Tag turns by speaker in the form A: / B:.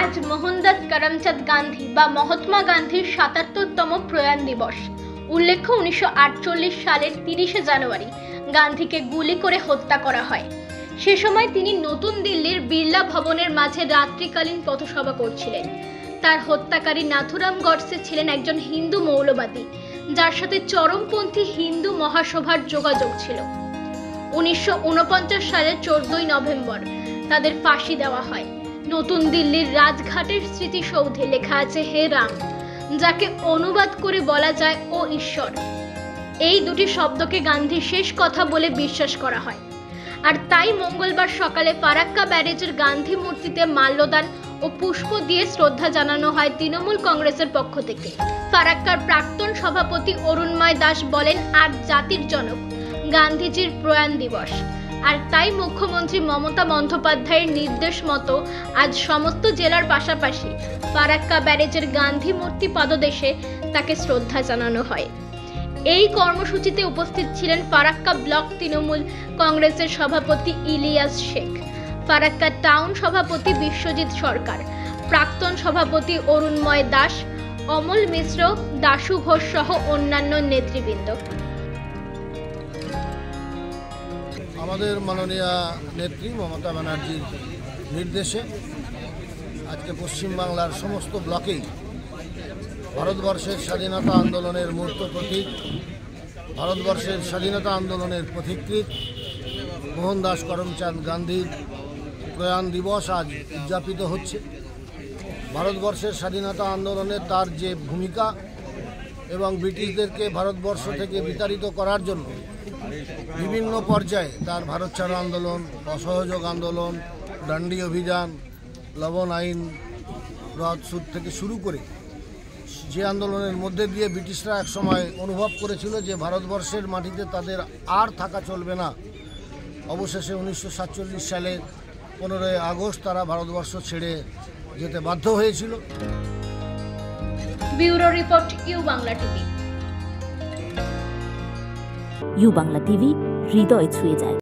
A: আজ মোহনদাস করমচাঁদ গান্ধী বা মহাত্মা গান্ধীর ৭৭তম প্রয়াণ দিবস। উল্লেখ্য ১৯৪৮ সালের ৩০শে জানুয়ারি গান্ধীকে গুলি করে হত্যা করা হয়। সে সময় তিনি নতুন দিল্লির বিড়লা ভবনের মাঝে রাত্রিকালীন পথসভা করছিলেন। তার হত্যাকারী নাথুরাম গডসে ছিলেন একজন হিন্দু মৌলবাদী, যার সাথে চরমপন্থী হিন্দু মহাসভার যোগাযোগ ছিল। ১৯৪৯ সালের ১৪ই নভেম্বর তাদের ফাঁসি দেওয়া হয়। নতুন দিল্লির রাজঘাটের স্মৃতিসৌধে লেখা আছে হে রাম, যাকে অনুবাদ করে বলা যায় ও ঈশ্বর। এই দুটি শব্দকে গান্ধীর শেষ কথা বলে বিশ্বাস করা হয়। আর তাই মঙ্গলবার সকালে ফারাক্কা ব্যারেজের গান্ধী মূর্তিতে মাল্যদান ও পুষ্প দিয়ে শ্রদ্ধা জানানো হয় তৃণমূল কংগ্রেসের পক্ষ থেকে। ফারাক্কার প্রাক্তন সভাপতি অরুণময় দাস বলেন, আজ জাতির জনক গান্ধীজির প্রয়াণ দিবস। আর তাই মুখ্যমন্ত্রী মমতা বন্দ্যোপাধ্যায়ের নির্দেশ মতো আজ সমস্ত জেলার পাশাপাশি ফারাক্কা ব্যারেজের গান্ধী মূর্তি পাদদেশে তাকে শ্রদ্ধা জানানো হয়। এই কর্মসূচিতে উপস্থিত ছিলেন ফারাক্কা ব্লক তৃণমূল কংগ্রেসের সভাপতি ইলিয়াস শেখ, ফারাক্কা টাউন সভাপতি বিশ্বজিৎ সরকার, প্রাক্তন সভাপতি অরুণময় দাস, অমল মিশ্র, দাশু ঘোষ সহ অন্যান্য নেতৃবৃন্দ।
B: আমাদের মাননীয় নেত্রী মমতা ব্যানার্জির নির্দেশে আজকে পশ্চিমবাংলার সমস্ত ব্লকেই ভারতবর্ষের স্বাধীনতা আন্দোলনের মূর্ত প্রতীক, ভারতবর্ষের স্বাধীনতা আন্দোলনের পথিকৃৎ মোহনদাস করমচাঁদ গান্ধীর প্রয়াণ দিবস আজ উদযাপিত হচ্ছে। ভারতবর্ষের স্বাধীনতা আন্দোলনে তার যে ভূমিকা এবং ব্রিটিশদেরকে ভারতবর্ষ থেকে বিতাড়িত করার জন্য বিভিন্ন পর্যায়ে তার ভারত ছাড়ো আন্দোলন, অসহযোগ আন্দোলন, ডান্ডি অভিযান, লবণ আইন রদ সুদ থেকে শুরু করে যে আন্দোলনের মধ্যে দিয়ে ব্রিটিশরা একসময় অনুভব করেছিল যে ভারতবর্ষের মাটিতে তাদের আর থাকা চলবে না। অবশেষে ১৯৪৭ সালের ১৫ই আগস্ট তারা ভারতবর্ষ ছেড়ে যেতে বাধ্য হয়েছিল।
A: Bureau report, U Bangla TV.
C: U Bangla TV, হৃদয় ছুঁয়ে যায়।